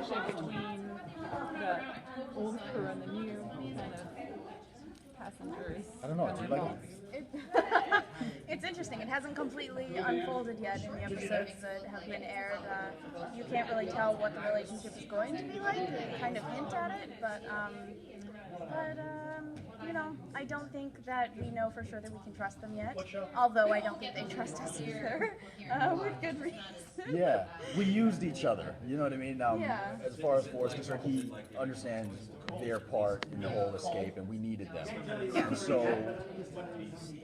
relationship between the old crew and the new kind of passengers. I don't know. Do you like it? It's interesting. It hasn't completely unfolded yet in the episodes that have been aired. You can't really tell what the relationship is going to be like. They kind of hint at it, but you know, I don't think that we know for sure that we can trust them yet. Although I don't think they trust us either, with good reason. Yeah, we used each other. You know what I mean? Yeah. As far as Forrest is concerned, he understands their part in the whole escape, and we needed them. And so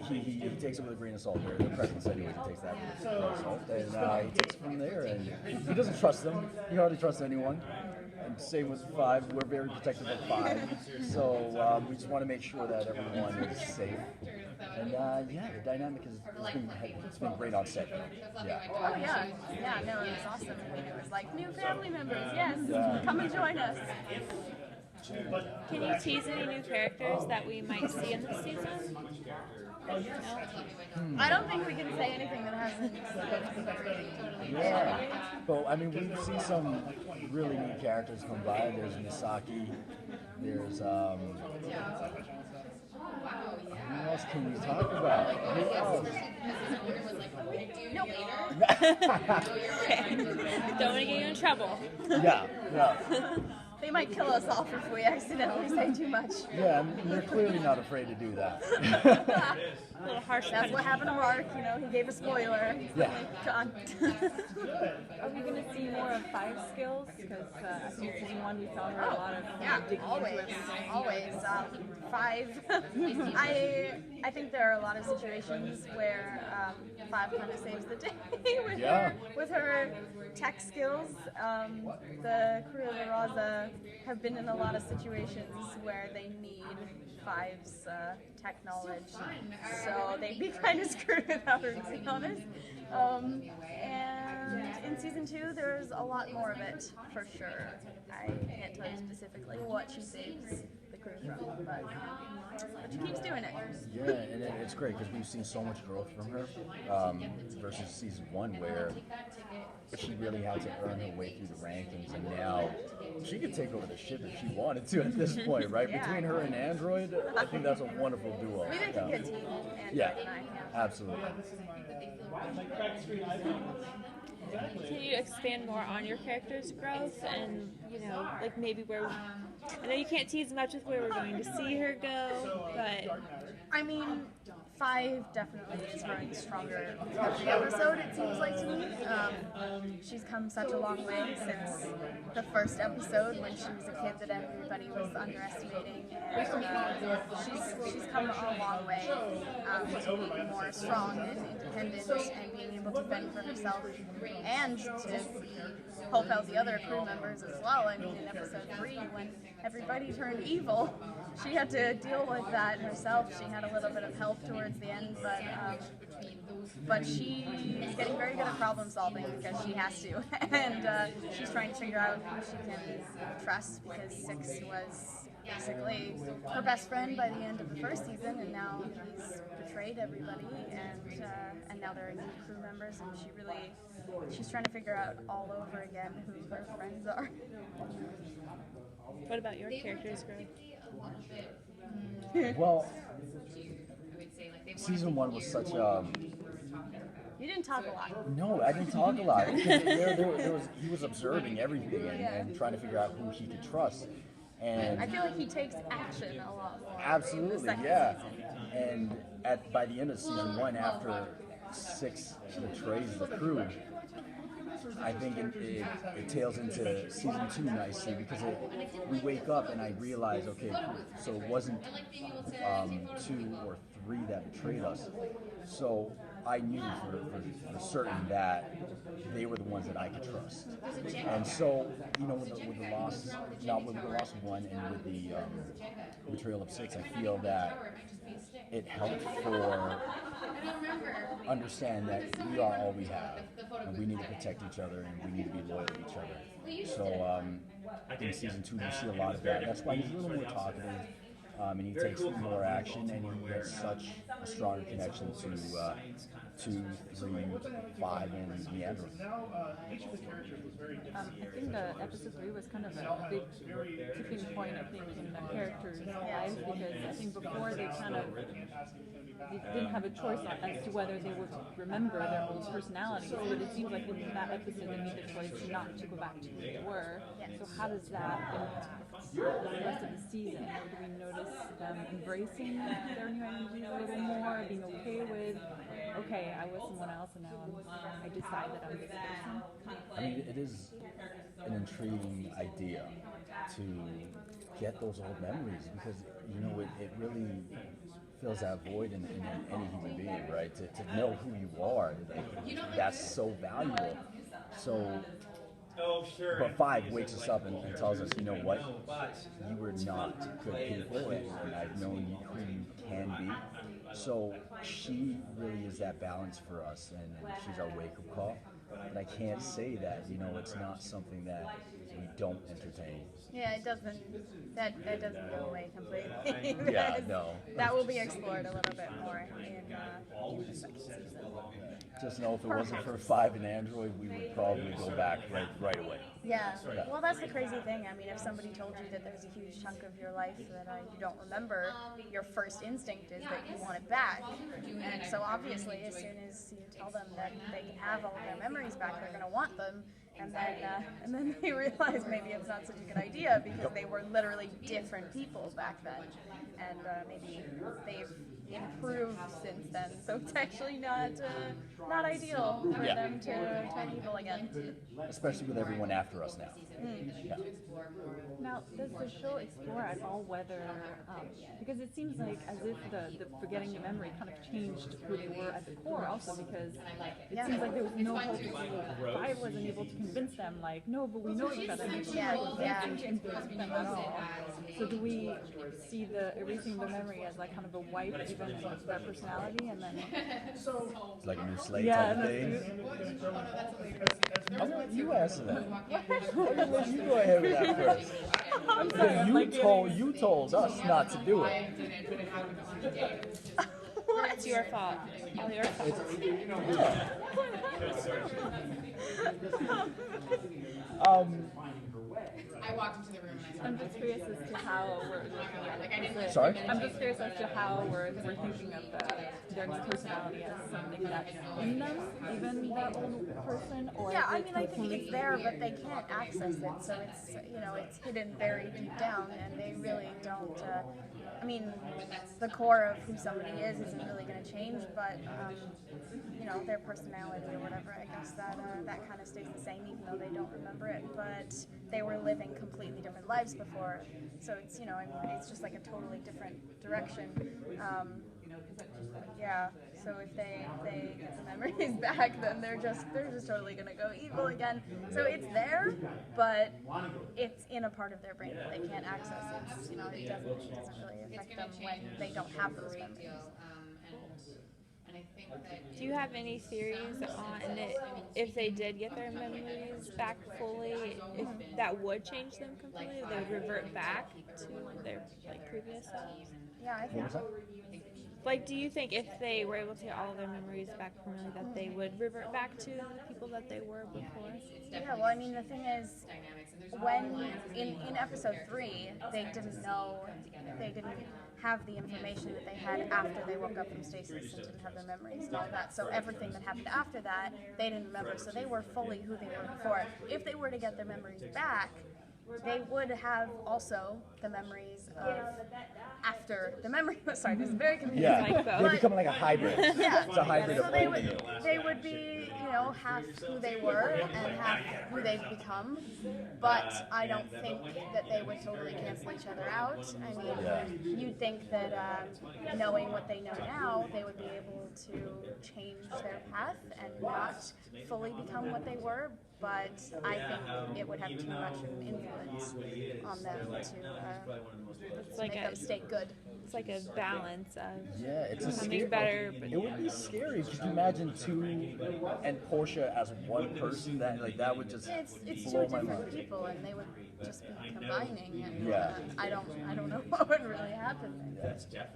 he takes it with a grain of salt. There, the president said he takes that with a grain of salt, and he takes it from there. And he doesn't trust them. He hardly trusts anyone. And same with 5. We're very protective of 5. So we just want to make sure that everyone is safe. And yeah, the dynamic it's been great on set. Yeah. Oh yeah, no, it was awesome. I mean, it was like new family members. Yes, come and join us. Can you tease any new characters that we might see in this season? No? I don't think we can say anything that hasn't. Yeah. But I mean, we've seen some really neat characters come by. There's Misaki. There's who else can we talk about? Who else? Nope. Okay. Don't want to get you in trouble. Yeah. They might kill us off if we accidentally say too much. Yeah, and they're clearly not afraid to do that. A little harsh. That's what happened to Mark. You know, he gave a spoiler. Yeah. Gone. Are we going to see more of 5 skills? Because I think season 1 we saw her a lot of digging always, into it. always. 5. I think there are a lot of situations where 5 kind of saves the day with her tech skills. The crew of the Raza have been in a lot of situations where they need 5's tech knowledge, so they'd be kind of screwed without her, to be honest. And in season 2, there's a lot more of it, for sure. I can't tell you specifically what she saves the crew from, but she keeps doing it. Yeah, and it's great because we've seen so much growth from her versus season 1 where she really had to earn her way through the rankings, and now she could take over the ship if she wanted to at this point, right? Yeah. Between her and Android, I think that's a wonderful duo. We make a good team, Android Yeah, and I. absolutely. Can you expand more on your character's growth and, you know, like maybe where, I know you can't tease much with where we're going to see her go, but... I mean, 5 definitely is growing stronger every episode, it seems like to me. She's come such a long way since the first episode when she was a kid that everybody was underestimating. And she's come a long way to be more strong and independent and being able to fend for herself and to help out the other crew members as well. I mean, in episode 3, when everybody turned evil, she had to deal with that herself. She had a little bit of help towards the end, but she's getting very good at problem solving because she has to, and she's trying to figure out who she can trust because 6 was basically her best friend by the end of the first season, and now he's betrayed everybody, and now there are new crew members, and she's trying to figure out all over again who her friends are. What about your character's growth? Well, season 1 was such a... You didn't talk a lot. No, I didn't talk a lot. He was observing everything and trying to figure out who he could trust. And I feel like he takes action a lot more. absolutely, in the second yeah. season. And by the end of season 1, after 6 betrays the crew, I think it tails into season 2 nicely because we wake up and I realize, okay, so it wasn't 2 or 3 that betrayed us. So I knew for certain that they were the ones that I could trust. And so, you know, with the loss, not with the loss of 1 and with the betrayal of 6, I feel that it helped for understand that we are all we have, and we need to protect each other, and we need to be loyal to each other. So in season 2, we see a lot of that. That's why he's a little more talkative, and he takes more action, and he has such a stronger connection to 2, 3, 5, and the Android. I think episode 3 was kind of a big tipping point, I think, in the characters' lives, because I think before they didn't have a choice as to whether they would remember their old personalities, but it seems like in that episode they made the choice not to go back to who they were. So how does that impact the rest of the season? Or do we notice them embracing their new identities a little more, being okay with, okay, I was someone else and now I decide that I'm this person? I mean, it is an intriguing idea to get those old memories, because it really fills that void in any human being, right? To know who you are, that's so valuable. So, but 5 wakes us up and tells us, you know what, you were not good people, and I've known who you can be. So she really is that balance for us, and she's our wake-up call. But I can't say that, it's not something that we don't entertain. Yeah, it doesn't. That doesn't go away completely. Yeah, no. That will be explored a little bit more in the second season. Just know if it wasn't for 5 and Android, we would probably go back right away. Yeah. Well, that's the crazy thing. I mean, if somebody told you that there's a huge chunk of your life that you don't remember, your first instinct is that you want it back. And so obviously, as soon as you tell them that they can have all of their memories back, they're going to want them. And then they realize maybe it's not such a good idea, because they were literally different people back then, and maybe they've improved since then. So it's actually not ideal for them to turn evil again. Especially with everyone after us now. Yeah. Now, does the show explore at all whether, because it seems like as if the forgetting the memory kind of changed who they were at the core also, because it seems like there was no hope. I wasn't able to convince them, like, no, but we know each other. To influence them at all. So do we see the erasing the memory as like kind of a wipe even of their personality, and then It's like a new slate type of thing. I'll let you answer that. You go ahead with that first. I'm sorry, You told us not to do it. It's your fault. All your fault. I walked into the room and I I'm just curious as to how we're looking at it. Sorry? I'm just curious as to how we're thinking of their personality as something that's in them, even that old person, or Yeah, I mean, I think it's there, but they can't access it, so it's hidden very deep down, and they really don't. I mean, the core of who somebody is isn't really going to change, but their personality or whatever, I guess that kind of stays the same, even though they don't remember it. But they were living completely different lives before, so it's it's just like a totally different direction. Yeah. So if they get the memories back, then they're just totally gonna go evil again. So it's there, but it's in a part of their brain that they can't access. It doesn't really affect them when they don't have those memories. Do you have any theories on if they did get their memories back fully, if that would change them completely? If they would revert back to their previous selves? Yeah, I think so. Do you think if they were able to get all of their memories back permanently, that they would revert back to the people that they were before? Yeah, well, I mean, the thing is, when in episode 3, they didn't have the information that they had after they woke up from stasis and didn't have their memories and all that. So everything that happened after that, they didn't remember. So they were fully who they were before. If they were to get their memories back, they would have also the memories of after the memory. Sorry, this is very confusing. Yeah, they become like a hybrid. Yeah, It's a hybrid so of they both of you. would be, half who they were and half who they've become. But I don't think that they would totally cancel each other out. I mean, you'd think that knowing what they know now, they would be able to change their path and not fully become what they were. But I think it would have too much of an influence on them to make them stay good. It's like a balance of It's becoming better. But it would be scary. Could you imagine 2 and Portia as one person? That would just It's blow two my different mind. people, and they would just be combining. And Yeah. I don't know what would really happen. Yeah.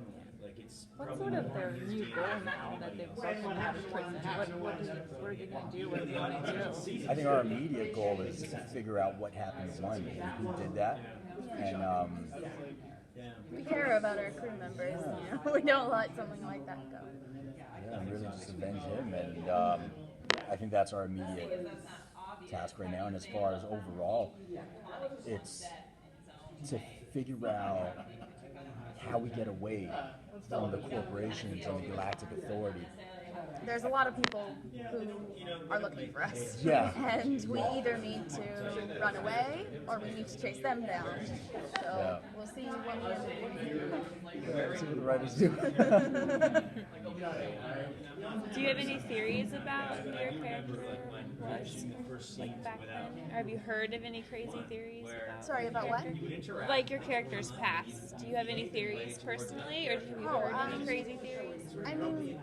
What's sort of their new goal now that they've broken out of prison? What are they going to do? What do they want to do? I think our immediate goal is to figure out what happened to one, who did that, and We care about our crew members. You know? We don't let something like that go. yeah, and really just avenge him. And I think that's our immediate task right now. And as far as overall, it's to figure out how we get away from the corporations and the Galactic Authority. There's a lot of people who are looking for us. Yeah. And we either need to run away or we need to chase them down. So we'll see what we end up doing. Let's see what the writers do. Do you have any theories about your character like back then? Or have you heard of any crazy theories about Sorry, about what? like your character's past? Do you have any theories personally, or have you heard any crazy theories? I mean,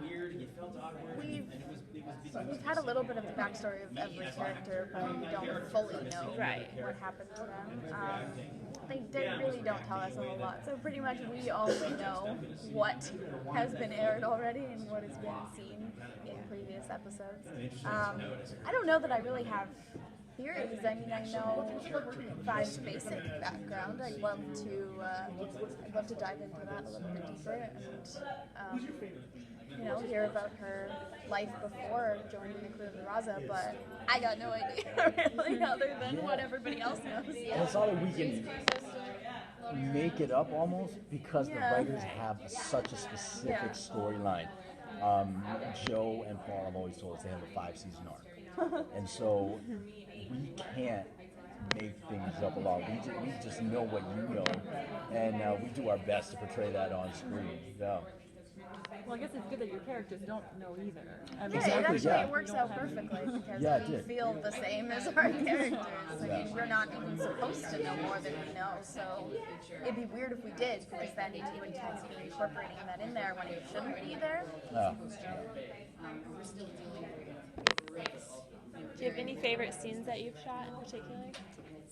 we've had a little bit of the backstory of every character, but we don't fully know what happened to them. They really don't tell us a whole lot, so pretty much we only know what has been aired already and what has been seen in previous episodes. I don't know that I really have theories. I mean, I know Vi's basic background. I'd love to dive into that a little bit deeper and hear about her life before joining the crew of the Raza. But I got no idea really, other than what everybody else knows. And it's not that we can make it up almost because the writers have such a specific storyline. Joe and Paul have always told us they have a 5-season arc. And so we can't make things up along. We just know what you know, and we do our best to portray that on screen. Yeah. Well, I guess it's good that your characters don't know either. I mean, It works out perfectly because we feel the same as our characters. I mean, we're not even supposed to know more than we know, so it'd be weird if we did, because then you would kind of be incorporating that in there when it shouldn't be there. Do you have any favorite scenes that you've shot in particular?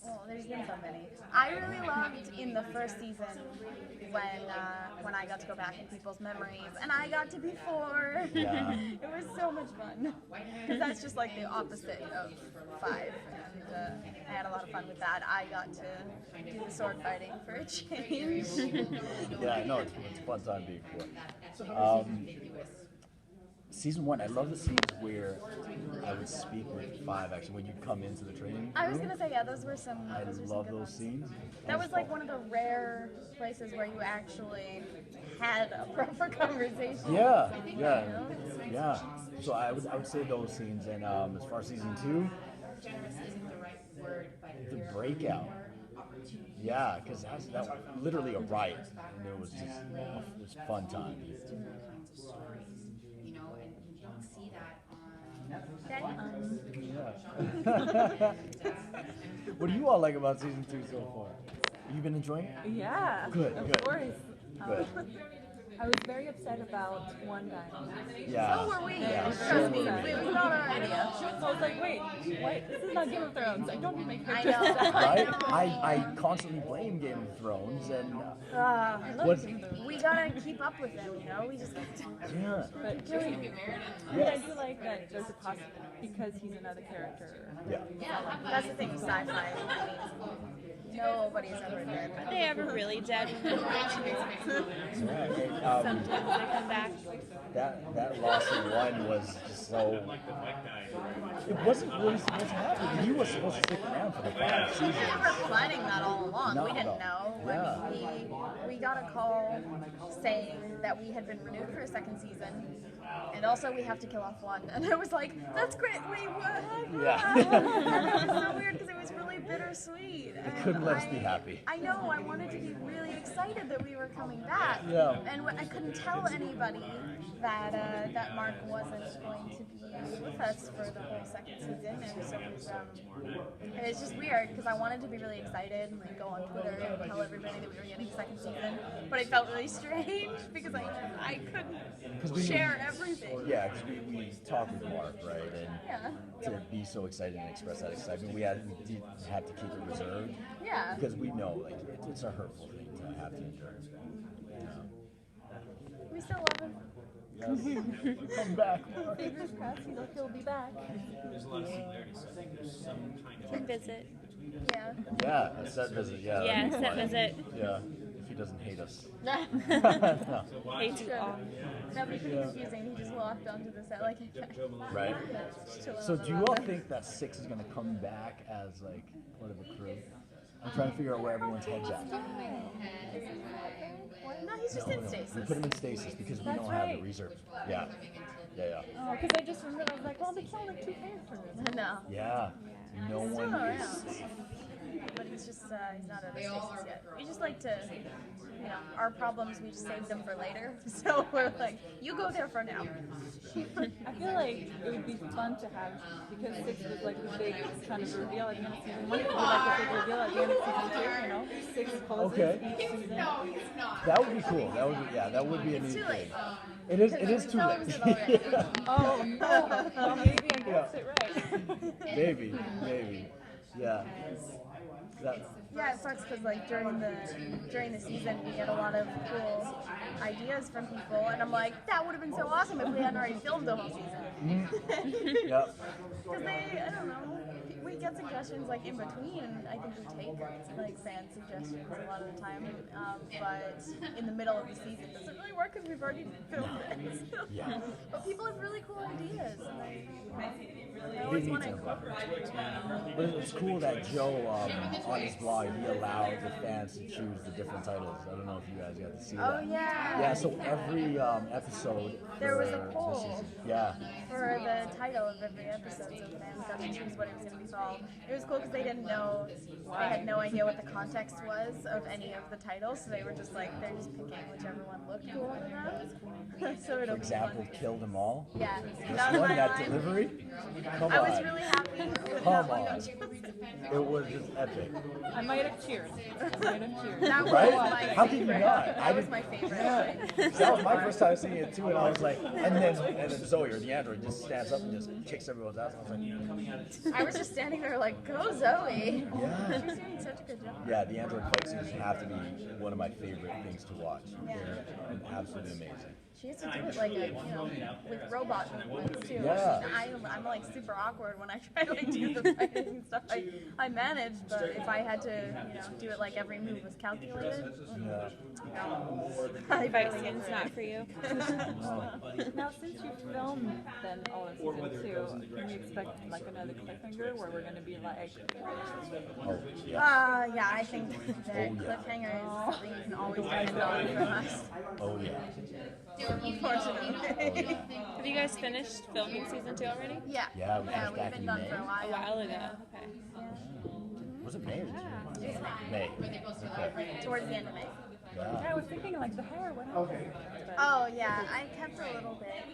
Oh, there's been so many. I really loved in the first season when I got to go back in people's memories and I got to be 4. Yeah. It was so much fun. Because that's just like the opposite of 5. And I had a lot of fun with that. I got to do the sword fighting for a change. Yeah, I know. It's a fun time being 4. Season 1, I love the scenes where I would speak with 5, actually, when you come into the training room. I was going to say, yeah, those were some I those were love some good those ones. scenes. That was like one of the rare places where you actually had a proper conversation. Yeah. So I would say those scenes, and as far as season 2, the breakout. Yeah, because that was literally a riot, and it was just a fun time. What do you all like about season 2 so far? You been enjoying it? Yeah. Good. Of course. Good. I was very upset about one guy. Yeah. So were we. Yeah. Trust me, it was not our idea. I was like, wait, what? This is not Game of Thrones. I don't need my I character. know. Right? I constantly blame Game of Thrones, and We gotta keep up with them, you know? We just got to. yeah. But I do like that there's a possibility because he's another character. Yeah. That's the thing with sci-fi. Nobody's ever dead. Are they ever really dead? Sometimes they come back. That loss in 1 was just so. It wasn't really supposed to happen. He was supposed to stick around for the 5 seasons. We were planning that all along. No, We didn't know. yeah. I mean, we got a call saying that we had been renewed for a 2nd season, and also we have to kill off 1. And I was like, "That's great. Wait, what? Yeah. It was so weird because it was really bittersweet. They couldn't let us be happy. I know. I wanted to be really excited that we were coming back. Yeah. And I couldn't tell anybody that Mark wasn't going to be with us for the whole 2nd season, and so it was just weird because I wanted to be really excited and like go on Twitter and tell everybody that we were getting a 2nd season, but it felt really strange because I couldn't share everything. Yeah, because we talked with Mark, right? And to be so excited and express that excitement, we had to keep it reserved. Yeah. Because we know, like, it's a hurtful thing to have to endure. still love him. Come back. Fingers crossed he'll be back. Can visit. Yeah. Yeah, a set visit. Yeah. Yeah, that'd be set fun. visit. Yeah, if he doesn't hate us. No. Hate you all. That'd be pretty confusing. He just walked onto the set like Right. just chilling So on the do you all rug. think that 6 is gonna come back as like part of the crew? I'm trying to figure out where everyone's heads at. No, he's just in stasis. We put him in stasis because we That's don't have right. the reserve. Yeah. Yeah. Oh, because I just remembered, I was like, well, they killed like 2 characters. No. Yeah. No He's one still around. is. But he's just, he's not out of stasis yet. We just like to, you know, our problems, we just save them for later. So we're like, you go there for now. I feel like it would be fun to have, because 6 was like the big kind of reveal at the end of season 1. It would be like the big reveal at the end of season 2, you know? 6 closes Okay. each season. That would be cool. That would be, yeah, that would be a It's neat too late. thing. It is too late. Yeah. Oh, no. Well, maybe I guessed it right. Maybe. Yeah. That, Yeah, it sucks because like during the season we get a lot of cool ideas from people, and I'm like, that would have been so awesome if we hadn't already filmed the whole season. yeah. Because I don't know, we get suggestions like in between. I think we take like fan suggestions a lot of the time, but in the middle of the season it doesn't really work because we've already filmed it. Yeah. But people have really cool ideas. And I They always need want to to. incorporate them. But it's cool that Joe, on his blog, he allowed the fans to choose the different titles. I don't know if you guys got to see Oh that. yeah. Yeah, so every episode. There was for a this poll. season- Yeah. For the title of every episode, so fans got to choose what it was going to be called. It was cool because they didn't know, they had no idea what the context was of any of the titles, so they were just like, they're just picking whichever one looked cool to them. So For it'll be example, fun. Kill Them All. Yeah, This that was one, my that line. delivery. Come I on. was really happy with Come that one. on. got chosen. It was just epic. I might have cheered. That was Right? my How could you favorite. not? That was my favorite. Yeah. That was my first time seeing it too, and I was like, and then Zoe or the android just stands up and just kicks everyone's ass. I was like, I was just standing there like, go Zoe. Yeah. She's doing such a good job. yeah, the android fight scenes have to be one of my favorite things to watch. Yeah. They're absolutely amazing. She has to do it like with robot movements too. Yeah. I'm like super awkward when I try to like, do the fighting and stuff. I manage, but if I had to, do it like every move was calculated, Yeah. I Fight barely get scene's through not it. for you. Now, since you filmed then all of season 2, can we expect like another cliffhanger where we're going to be like, Oh, yeah. Yeah, I think that cliffhanger is something you can always depend on from us. Oh, yeah. Unfortunately. Have you guys finished filming season 2 already? Yeah. Yeah, we finished we've back been in done May. for a A while. while ago. Okay. Was it May or June? May. Okay. Towards the end of May. yeah, I was thinking like the hair, what happened? But- Oh yeah, I kept a little bit.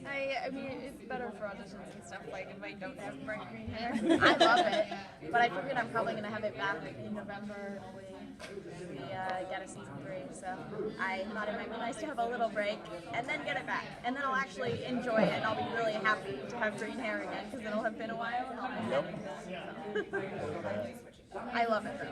I mean, it's better for auditions and stuff. Like if I don't have bright green hair, I love it. But I figured I'm probably gonna have it back in November when we get a season 3. So I thought it might be nice to have a little break and then get it back, and then I'll actually enjoy it and I'll be really happy to have green hair again because it'll have been a while. And I'll miss it. So. I love it though.